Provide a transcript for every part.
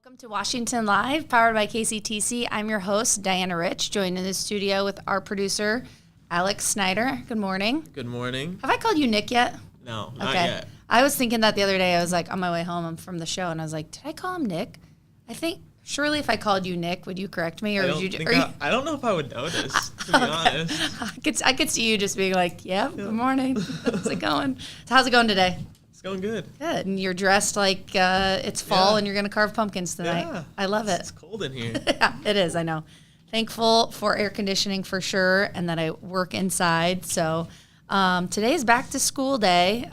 Welcome to Washington Live, powered by KCTC. I'm your host, Diana Rich, joined in the studio with our producer, Alex Snyder. Good morning. Good morning. Have I called you Nick yet? No, not yet. I was thinking that the other day. I was like on my way home from the show, and I was like, did I call him Nick? I think surely if I called you Nick, would you correct me? Or I don't know if I would notice, to be honest. I could see you just being like, yeah, good morning. How's it going? So how's it going today? It's going good. Good. And you're dressed like it's fall and you're going to carve pumpkins tonight. Yeah. I love it. It's cold in here. Yeah, it is. I know. Thankful for air conditioning for sure, and that I work inside. So today is back to school day.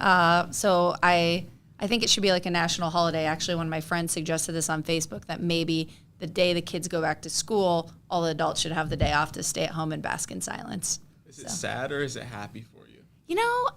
So I think it should be like a national holiday. Actually, one of my friends suggested this on Facebook, that maybe the day the kids go back to school, all the adults should have the day off to stay at home and bask in silence. Is it sad or is it happy for you? You know,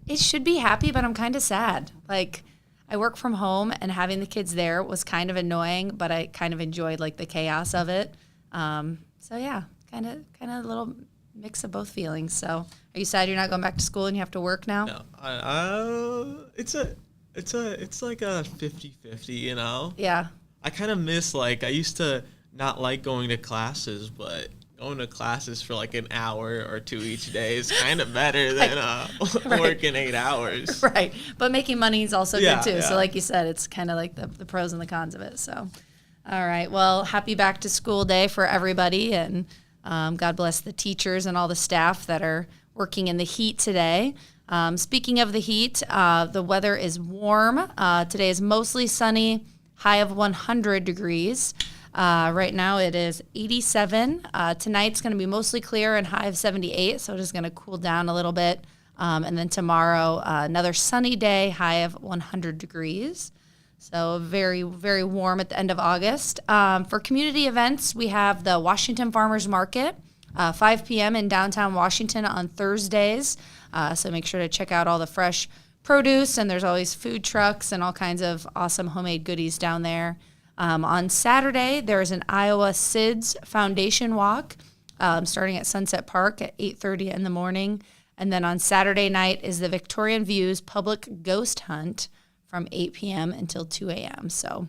it should be happy, but I'm kind of sad. Like, I work from home, and having the kids there was kind of annoying, but I kind of enjoyed like the chaos of it. So yeah, kind of a little mix of both feelings. So, are you sad you're not going back to school and you have to work now? No, it's like a 50-50, you know? Yeah. I kind of miss, like, I used to not like going to classes, but going to classes for like an hour or two each day is kind of better than working 8 hours. Right. But making money is also good too. Yeah. So like you said, it's kind of like the pros and the cons of it. So, all right. Well, happy back to school day for everybody. And God bless the teachers and all the staff that are working in the heat today. Speaking of the heat, the weather is warm. Today is mostly sunny, high of 100 degrees. Right now it is 87. Tonight's going to be mostly clear and high of 78, so it is going to cool down a little bit. And then tomorrow, another sunny day, high of 100 degrees. So very, very warm at the end of August. For community events, we have the Washington Farmers Market, 5 p.m. in downtown Washington on Thursdays. So make sure to check out all the fresh produce, and there's always food trucks and all kinds of awesome homemade goodies down there. On Saturday, there's an Iowa SIDS Foundation Walk starting at Sunset Park at 8:30 in the morning. And then on Saturday night is the Victorian Views Public Ghost Hunt from 8 p.m. until 2 a.m. So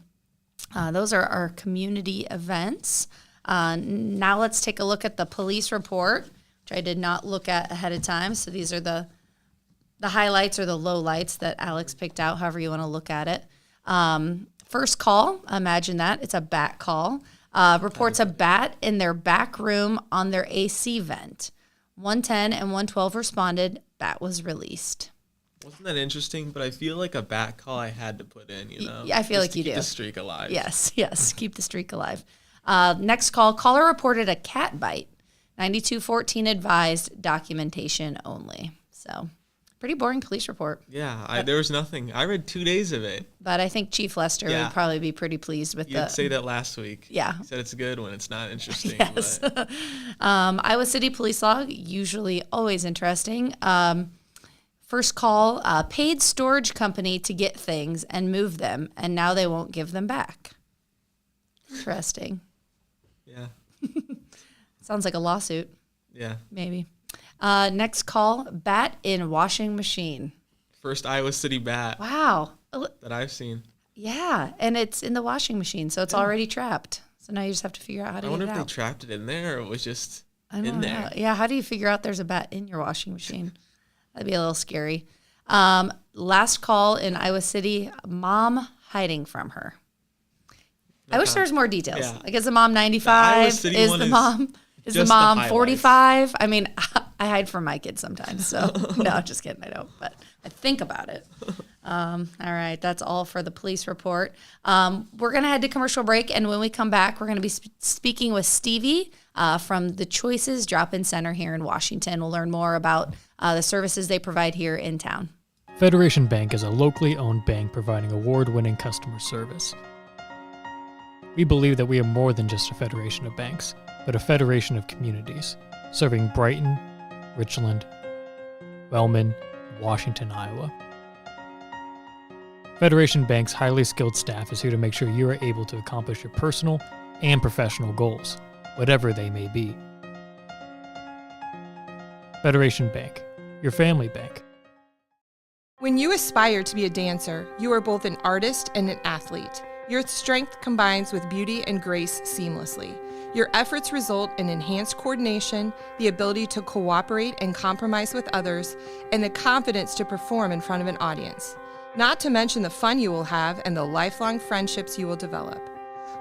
those are our community events. Now let's take a look at the police report, which I did not look at ahead of time. So these are the highlights or the lowlights that Alex picked out, however you want to look at it. First call, imagine that. It's a bat call. Reports a bat in their back room on their AC vent. 110 and 112 responded. Bat was released. Wasn't that interesting? But I feel like a bat call I had to put in, you know? Yeah, I feel like you do. Keep the streak alive. Yes, keep the streak alive. Next call, caller reported a cat bite. 9214 advised documentation only. So, pretty boring police report. Yeah, there was nothing. I read 2 days of it. But I think Chief Lester would probably be pretty pleased with You did say that last week. Yeah. He said it's good when it's not interesting. Yes. But. Iowa City Police Log, usually always interesting. First call, paid storage company to get things and move them, and now they won't give them back. Interesting. Yeah. Sounds like a lawsuit. Yeah. Maybe. Next call, bat in washing machine. First Iowa City bat. Wow. That I've seen. Yeah, and it's in the washing machine, so it's already trapped. So now you just have to figure out how to get it out. I wonder if they trapped it in there or it was just in there. Yeah, how do you figure out there's a bat in your washing machine? That'd be a little scary. Last call in Iowa City, mom hiding from her. I wish there was more details. Yeah. Like, is the mom 95? Is the mom 45? I mean, I hide from my kids sometimes. So, no, just kidding. I don't. But I think about it. All right. That's all for the police report. We're going to head to commercial break. And when we come back, we're going to be speaking with Stevie from the Choices Drop-In Center here in Washington. We'll learn more about the services they provide here in town. Federation Bank is a locally owned bank providing award-winning customer service. We believe that we are more than just a federation of banks, but a federation of communities, serving Brighton, Richland, Wellman, and Washington, Iowa. Federation Bank's highly skilled staff is here to make sure you are able to accomplish your personal and professional goals, whatever they may be. Federation Bank, your family bank. When you aspire to be a dancer, you are both an artist and an athlete. Your strength combines with beauty and grace seamlessly. Your efforts result in enhanced coordination, the ability to cooperate and compromise with others, and the confidence to perform in front of an audience. Not to mention the fun you will have and the lifelong friendships you will develop.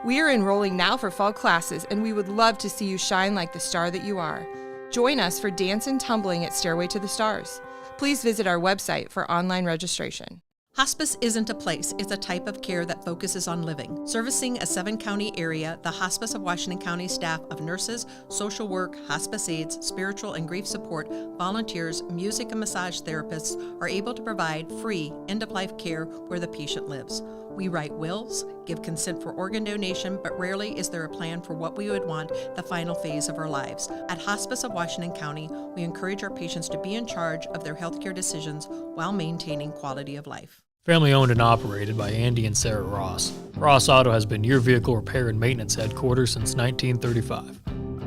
We are enrolling now for fall classes, and we would love to see you shine like the star that you are. Join us for dance and tumbling at Stairway to the Stars. Please visit our website for online registration. Hospice isn't a place, it's a type of care that focuses on living. Servicing a 7-county area, the Hospice of Washington County staff of nurses, social work, hospice aides, spiritual and grief support, volunteers, music and massage therapists are able to provide free end-of-life care where the patient lives. We write wills, give consent for organ donation, but rarely is there a plan for what we would want the final phase of our lives. At Hospice of Washington County, we encourage our patients to be in charge of their healthcare decisions while maintaining quality of life. Family owned and operated by Andy and Sarah Ross, Ross Auto has been your vehicle repair and maintenance headquarters since 1935.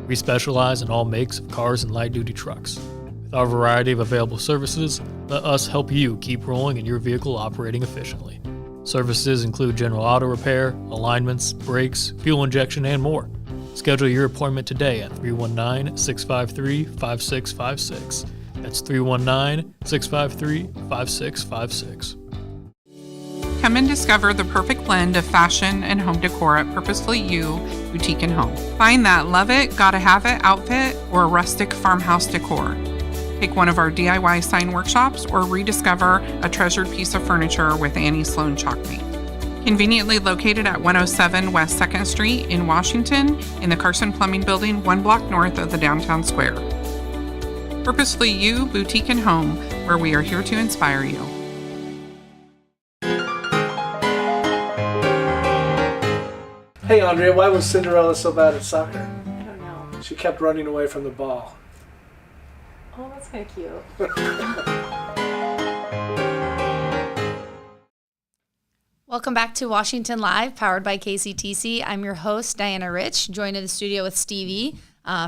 We specialize in all makes of cars and light-duty trucks. With our variety of available services, let us help you keep rolling and your vehicle operating efficiently. Services include general auto repair, alignments, brakes, fuel injection, and more. Schedule your appointment today at 319-653-5656. That's 319-653-5656. Come and discover the perfect blend of fashion and home decor at Purposefully You Boutique and Home. Find that love it, gotta have it outfit or rustic farmhouse decor. Take one of our DIY sign workshops or rediscover a treasured piece of furniture with Annie Sloan Chalkmate. Conveniently located at 107 West 2nd Street in Washington in the Carson Plumbing Building 1 block north of the downtown square. Purposefully You Boutique and Home, where we are here to inspire you. Hey Andrea, why was Cinderella so bad at soccer? I don't know. She kept running away from the ball. Oh, that's kind of cute. Welcome back to Washington Live, powered by KCTC. I'm your host, Diana Rich, joined in the studio with Stevie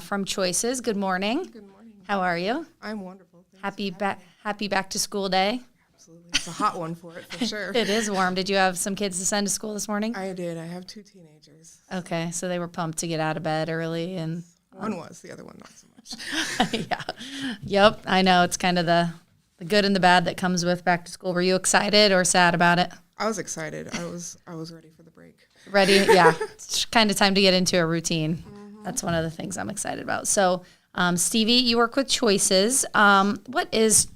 from Choices. Good morning. Good morning. How are you? I'm wonderful. Thanks Happy for having me. happy back to school day. Absolutely. It's a hot one for it, for sure. It is warm. Did you have some kids to send to school this morning? I did. I have 2 teenagers. Okay, so they were pumped to get out of bed early and One was, the other one not so much. yeah. Yep, I know. It's kind of the good and the bad that comes with back to school. Were you excited or sad about it? I was excited. I was ready for the break. Ready? Yeah. It's kind of time to get into a routine. Mm-hmm. That's one of the things I'm excited about. So, Stevie, you work with Choices. What is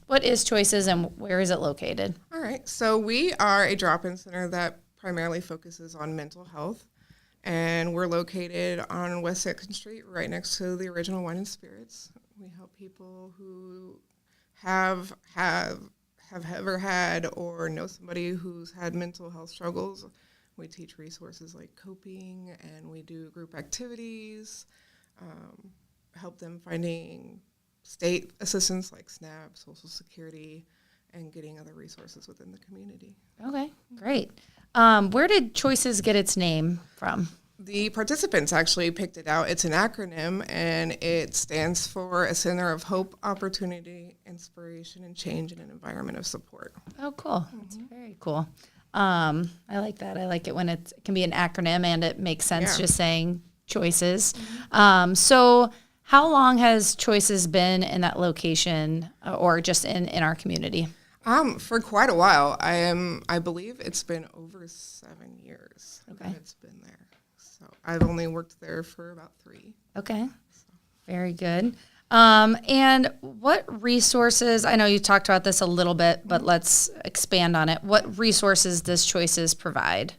Choices and where is it located? All right. So we are a drop-in center that primarily focuses on mental health. And we're located on West 2nd Street, right next to the original Wine and Spirits. We help people who have ever had or know somebody who's had mental health struggles. We teach resources like coping, and we do group activities, help them finding state assistance like SNAP, Social Security, and getting other resources within the community. Okay, great. Where did Choices get its name from? The participants actually picked it out. It's an acronym, and it stands for a Center of Hope, Opportunity, Inspiration, and Change in an Environment of Support. Oh, cool. That's very cool. I like that. I like it when it can be an acronym and it makes sense just saying Choices. So how long has Choices been in that location or just in our community? For quite a while. I believe it's been over 7 years that it's been there. So I've only worked there for about 3. Okay. Very good. And what resources, I know you talked about this a little bit, but let's expand on it. What resources does Choices provide?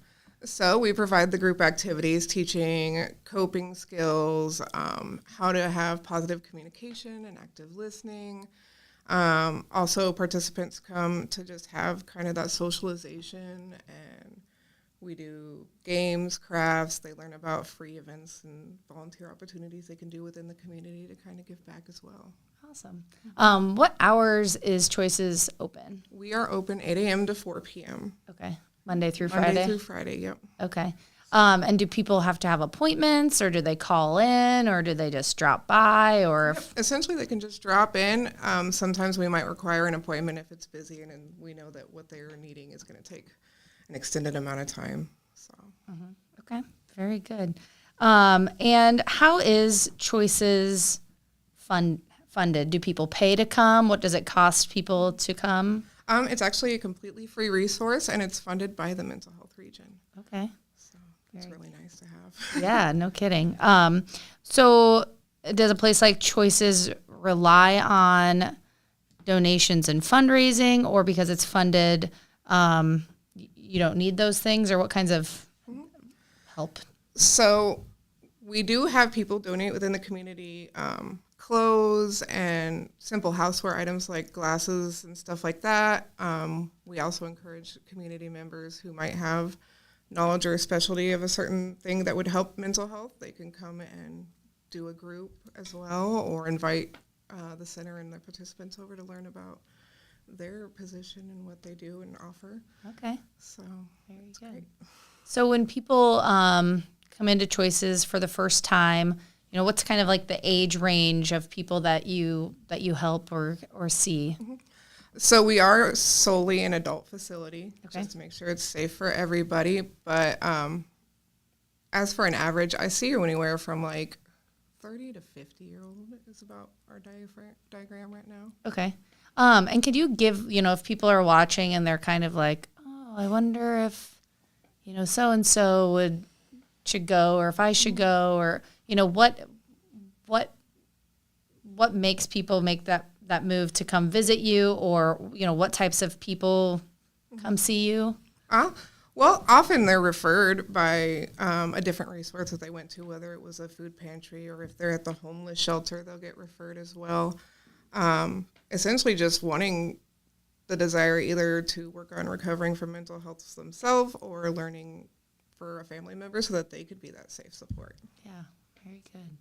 So we provide the group activities, teaching coping skills, how to have positive communication and active listening. Also, participants come to just have kind of that socialization, and we do games, crafts. They learn about free events and volunteer opportunities they can do within the community to kind of give back as well. Awesome. What hours is Choices open? We are open 8 a.m. to 4 p.m. Okay. Monday through Friday? Monday through Friday, yep. Okay. And do people have to have appointments, or do they call in, or do they just drop by, or? Yep. Essentially, they can just drop in. Sometimes we might require an appointment if it's busy and we know that what they're needing is going to take an extended amount of time. So. Okay, very good. And how is Choices funded? Do people pay to come? What does it cost people to come? It's actually a completely free resource, and it's funded by the mental health region. Okay. So it's really nice to have. Yeah, no kidding. So does a place like Choices rely on donations and fundraising, or because it's funded, you don't need those things, or what kinds of help? So we do have people donate within the community, clothes and simple houseware items like glasses and stuff like that. We also encourage community members who might have knowledge or specialty of a certain thing that would help mental health. They can come and do a group as well, or invite the center and the participants over to learn about their position and what they do and offer. Okay. So Very it's good. great. So when people come into Choices for the first time, what's kind of like the age range of people that you help or see? So we are solely an adult facility, Okay. just to make sure it's safe for everybody. But as for an average, I see anywhere from like 30 to 50-year-old is about our diagram right now. Okay. And could you give, if people are watching and they're kind of like, oh, I wonder if, so-and-so should go, or if I should go, or, what makes people make that move to come visit you, or, what types of people come see you? Well, often they're referred by a different resource that they went to, whether it was a food pantry or if they're at the homeless shelter, they'll get referred as well. Essentially just wanting the desire either to work on recovering from mental health themselves or learning for a family member so that they could be that safe support. Yeah, very good.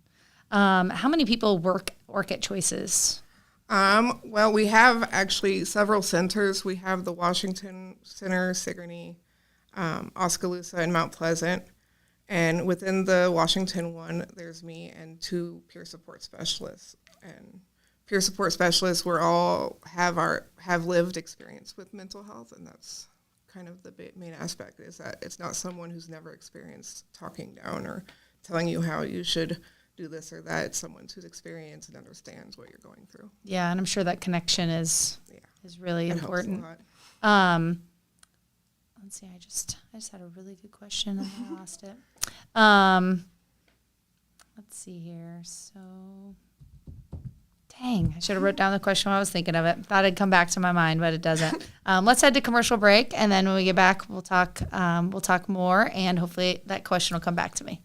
How many people work at Choices? Well, we have actually several centers. We have the Washington Center, Sigourney, Oskaloosa, and Mount Pleasant. And within the Washington one, there's me and 2 peer support specialists. And peer support specialists, we're all have lived experience with mental health, and that's kind of the main aspect, is that it's not someone who's never experienced talking down or telling you how you should do this or that. It's someone who's experienced and understands what you're going through. Yeah, and I'm sure that connection is really It important. helps a lot. Let's see, I just had a really good question and I lost it. Let's see here. So, dang, I should have wrote down the question while I was thinking of it. Thought it'd come back to my mind, but it doesn't. Let's head to commercial break, and then when we get back, we'll talk more, and hopefully that question will come back to me.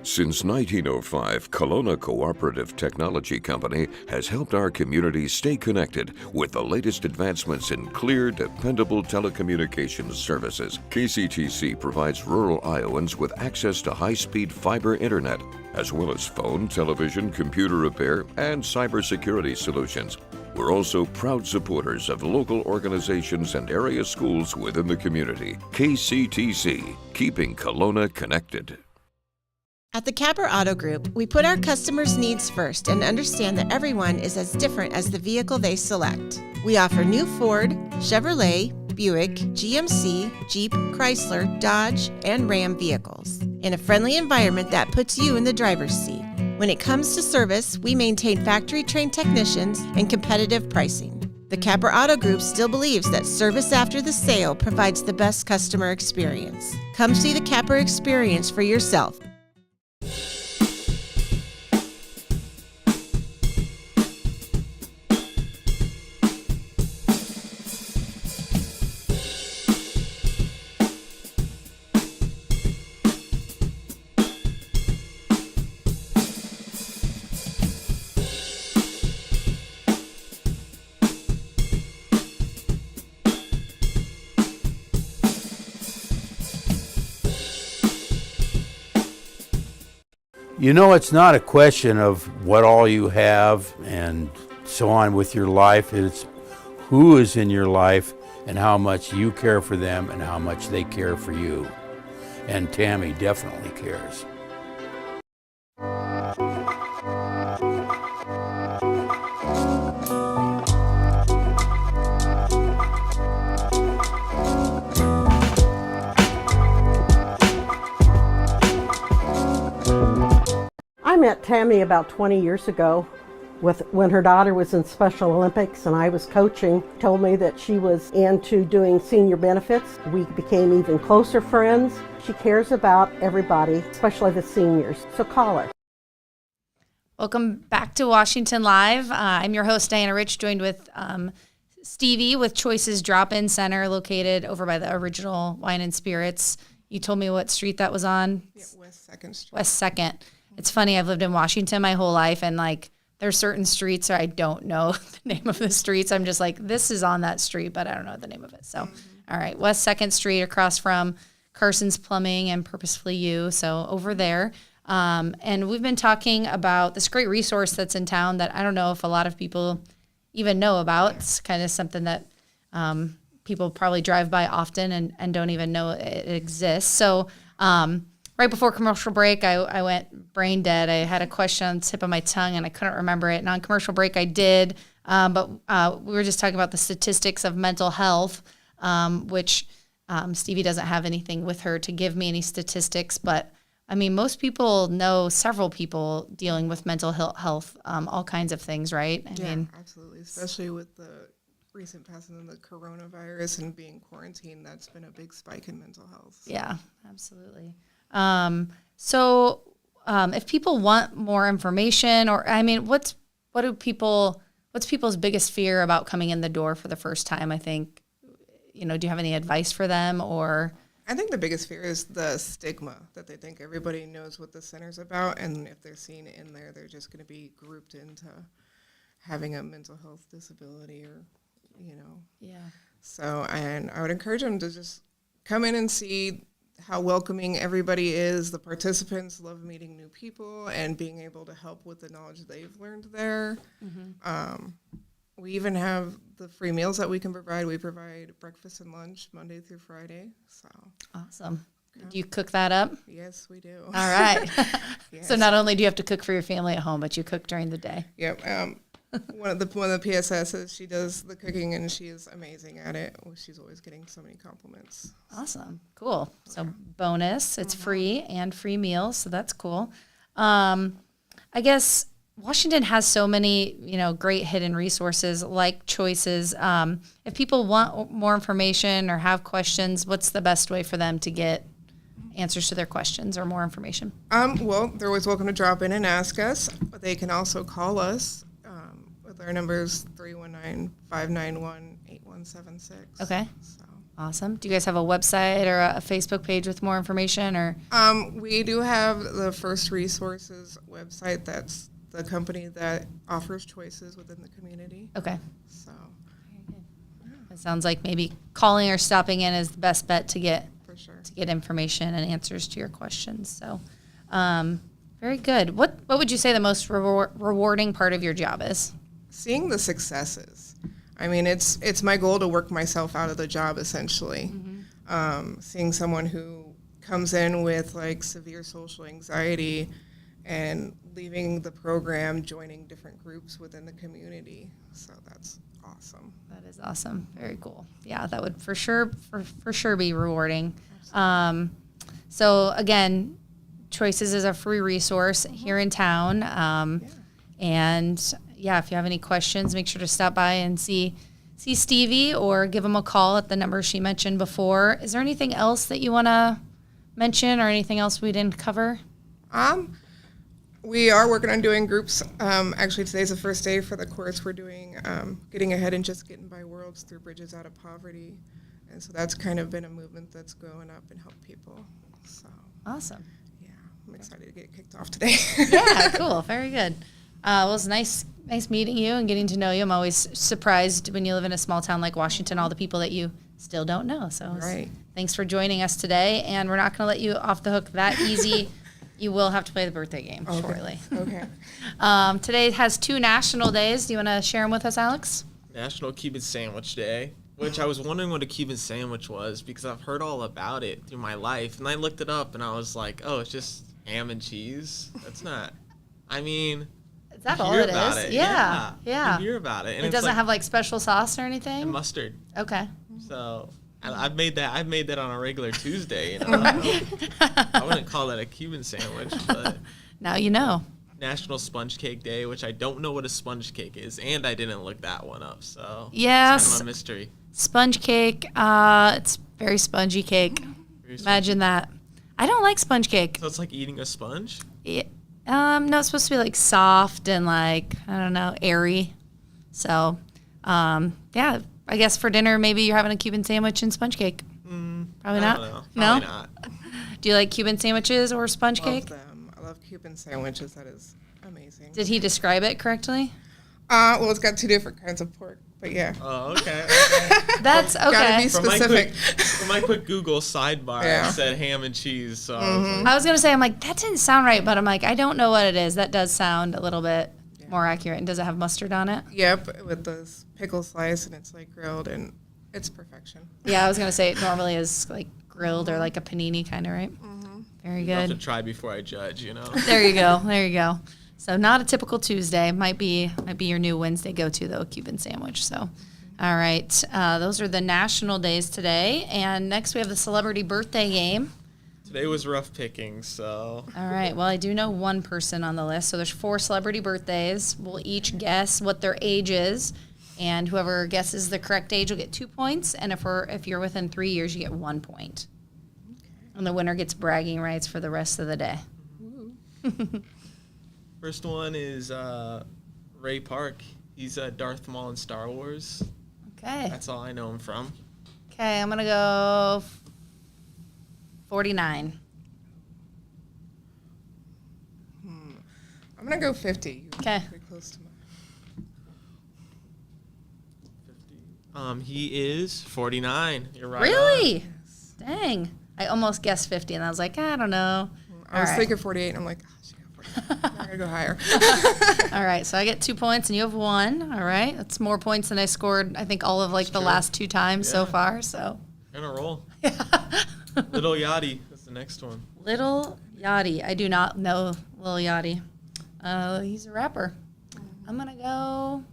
Since 1905, Kelowna Cooperative Technology Company has helped our communities stay connected with the latest advancements in clear, dependable telecommunications services. KCTC provides rural Iowans with access to high-speed fiber internet, as well as phone, television, computer repair, and cybersecurity solutions. We're also proud supporters of local organizations and area schools within the community. KCTC, keeping Kelowna connected. At the Capper Auto Group, we put our customers' needs first and understand that everyone is as different as the vehicle they select. We offer new Ford, Chevrolet, Buick, GMC, Jeep, Chrysler, Dodge, and Ram vehicles in a friendly environment that puts you in the driver's seat. When it comes to service, we maintain factory-trained technicians and competitive pricing. The Capper Auto Group still believes that service after the sale provides the best customer experience. Come see the Capper experience for yourself. You know, it's not a question of what all you have and so on with your life. It's who is in your life and how much you care for them and how much they care for you. and Tammy definitely cares. I met Tammy about 20 years ago when her daughter was in Special Olympics and I was coaching. Told me that she was into doing senior benefits. We became even closer friends. She cares about everybody, especially the seniors, so call her. Welcome back to Washington Live. I'm your host, Diana Rich, joined with Stevie with Choices Drop-In Center, located over by the original Wine and Spirits. You told me what street that was on? Yeah, West 2nd Street. West 2nd. It's funny, I've lived in Washington my whole life, and like there's certain streets where I don't know the name of the streets. I'm just like, this is on that street, but I don't know the name of it. So, all right, West 2nd Street across from Carson's Plumbing and Purposefully You. So over there. And we've been talking about this great resource that's in town that I don't know if a lot of people even know about. It's kind of something that people probably drive by often and don't even know it exists. So right before commercial break, I went brain dead. I had a question on the tip of my tongue and I couldn't remember it. And on commercial break, I did. But we were just talking about the statistics of mental health, which Stevie doesn't have anything with her to give me any statistics. But, I mean, most people know several people dealing with mental health, all kinds of things, right? I mean, absolutely, especially with the recent passing of the coronavirus and being quarantined. That's been a big spike in mental health. So. Yeah, absolutely. So if people want more information, or I mean, what's people's biggest fear about coming in the door for the first time? I think, do you have any advice for them? Or I think the biggest fear is the stigma that they think everybody knows what the center's about, and if they're seen in there, they're just going to be grouped into having a mental health disability or, Yeah. So, and I would encourage them to just come in and see how welcoming everybody is. The participants love meeting new people and being able to help with the knowledge they've learned there. Mm-hmm. We even have the free meals that we can provide. We provide breakfast and lunch Monday through Friday. So awesome. Yeah. Do you cook that up? Yes, we do. All right. Yes. So not only do you have to cook for your family at home, but you cook during the day. Yep. One of the PSSs, she does the cooking and she is amazing at it. She's always getting so many compliments. Awesome. Cool. So bonus, it's free and free meals. So that's cool. I guess Washington has so many, great hidden resources like Choices. If people want more information or have questions, what's the best way for them to get answers to their questions or more information? Well, they're always welcome to drop in and ask us. But they can also call us. Our number is 319-591-8176. Okay. So. Awesome. Do you guys have a website or a Facebook page with more information? Or we do have the First Resources website. That's the company that offers choices within the community. Okay. So it sounds like maybe calling or stopping in is the best bet to get for sure to get information and answers to your questions. So very good. What would you say the most rewarding part of your job is? Seeing the successes. I mean, it's my goal to work myself out of the job, essentially. Mm-hmm. Seeing someone who comes in with like severe social anxiety and leaving the program, joining different groups within the community. So that's awesome. That is awesome. Very cool. Yeah, that would for sure be rewarding. So again, Choices is a free resource here in town. And yeah, if you have any questions, make sure to stop by and see Stevie or give him a call at the number she mentioned before. Is there anything else that you want to mention or anything else we didn't cover? We are working on doing groups. Actually, today's the first day for the course. We're doing Getting Ahead and Just Getting By Worlds Through Bridges Out of Poverty. And so that's kind of been a movement that's going up and help people. So awesome. Yeah, I'm excited to get kicked off today. Yeah, cool. Very good. Well, it was nice meeting you and getting to know you. I'm always surprised when you live in a small town like Washington, all the people that you still don't know. So thanks for joining us today. And we're not going to let you off the hook that easy. You will have to play the birthday game shortly. Okay. Today has 2 national days. Do you want to share them with us, Alex? National Cuban Sandwich Day which I was wondering what a Cuban sandwich was because I've heard all about it through my life. And I looked it up and I was like, oh, it's just ham and cheese? That's not, I mean, Is that you all hear it about is? it. Yeah. You hear about it. And It it's doesn't like, have like special sauce or anything? and mustard. Okay. So I've made that on a regular Tuesday. You know? I wouldn't call that a Cuban sandwich, but Now you know. National Sponge Cake Day, which I don't know what a sponge cake is, and I didn't look that one up, so Yes. it's kind of a mystery. Sponge cake. It's very spongy cake. Imagine that. I don't like sponge cake. So it's like eating a sponge? No, it's supposed to be like soft and like, I don't know, airy. So, yeah, I guess for dinner, maybe you're having a Cuban sandwich and sponge cake. Probably I not. don't know. No? Probably not. Do you like Cuban sandwiches or sponge Love cake? them. I love Cuban sandwiches. That is amazing. Did he describe it correctly? Well, it's got 2 different kinds of pork, but yeah. Oh, okay. That's okay. Gotta be From specific. my quick Google sidebar, Yeah. it said ham and cheese, so I was going to say, I'm like, that didn't sound right, but I'm like, I don't know what it is. That does sound a little bit more accurate. And does it have mustard on it? Yep, with the pickle slice, and it's like grilled, and it's perfection. Yeah, I was going to say it normally is like grilled or like a panini kind of, right? Very you have to good. try before I judge, you know? There you go. There you go. So not a typical Tuesday. Might be your new Wednesday go-to, though, a Cuban sandwich. So, all right. Those are the national days today. And next we have the celebrity birthday game. Today was rough picking, so. All right. Well, I do know one person on the list. So there's 4 celebrity birthdays. We'll each guess what their age is. And whoever guesses the correct age will get 2 points. And if you're within 3 years, you get 1 point. And the winner gets bragging rights for the rest of the day. First one is Ray Park. He's Darth Maul in Star Wars. Okay. That's all I know him from. Okay, I'm going to go 49. I'm going to go 50. Okay. Pretty close to He is 49. You're right. Really? Dang. I almost guessed 50, and I was like, I don't know. I was All right. thinking 48, and I'm like, oh, she got 48. I'm going to go higher. All right, so I get 2 points, and you have 1. All right, that's more points than I scored, I think, all of like the last 2 times so far. So Gonna roll. Little Yachty is the next one. Little Yachty. I do not know Lil Yachty. He's a rapper. I'm going to go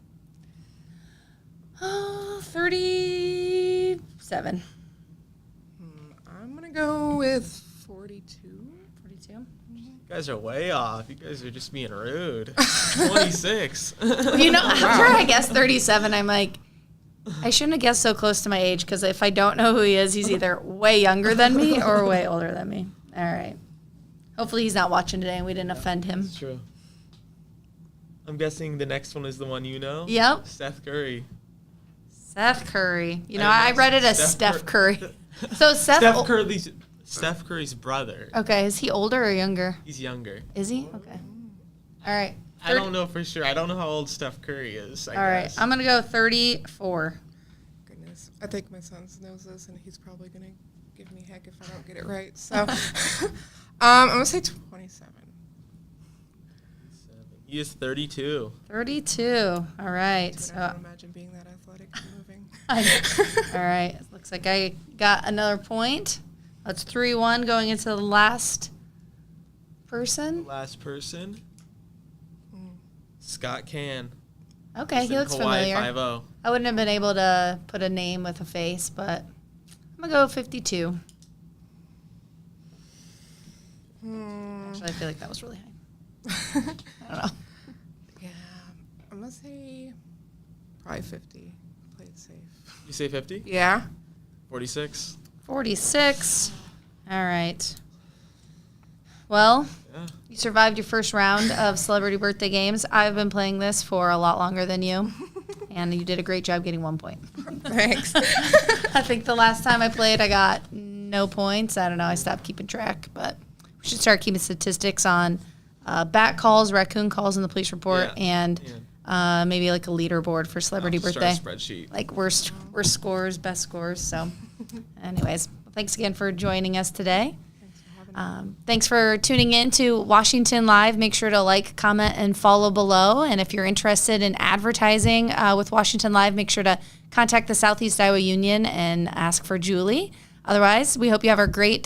37. I'm going to go with 42. 42? You guys are way off. You guys are just being rude. 26. You know, after I guess 37, I'm like, I shouldn't have guessed so close to my age because if I don't know who he is, he's either way younger than me or way older than me. All right. Hopefully he's not watching today and we didn't offend him. That's true. I'm guessing the next one is the one you know? Yep. Seth Curry. Seth Curry. You know, I I read it as Steph Curry. So Steph Curry's brother. Okay, is he older or younger? He's younger. Is he? Okay. All right. I don't know for sure. I don't know how old Steph Curry is. All right. I'm going to go 34. Goodness. I think my son knows this, and he's probably going to give me heck if I don't get it right. So I'm going to say 27. He is 32. 32. All right. Dude, I don't imagine being that athletic and moving. All right. Looks like I got another point. That's 3-1 going into the last person. Last person. Scott Can. Okay, He's he in looks Hawaii familiar. 5-0. I wouldn't have been able to put a name with a face, but I'm going to go 52. Actually, I feel like that was really high. I don't know. Yeah, I'm going to say probably 50. Play it safe. You say 50? Yeah. 46. 46. All right. Well, you survived your first round of celebrity birthday games. I've been playing this for a lot longer than you, and you did a great job getting 1 point. Thanks. I think the last time I played, I got no points. I don't know. I stopped keeping track, but we should start keeping statistics on bat calls, raccoon calls in the police report, and maybe like a leaderboard for celebrity birthday. Start a spreadsheet. Like worst scores, best scores. So, anyways, thanks again for joining us today. Thanks for tuning in to Washington Live. Make sure to like, comment, and follow below. And if you're interested in advertising with Washington Live, make sure to contact the Southeast Iowa Union and ask for Julie. Otherwise, we hope you have a great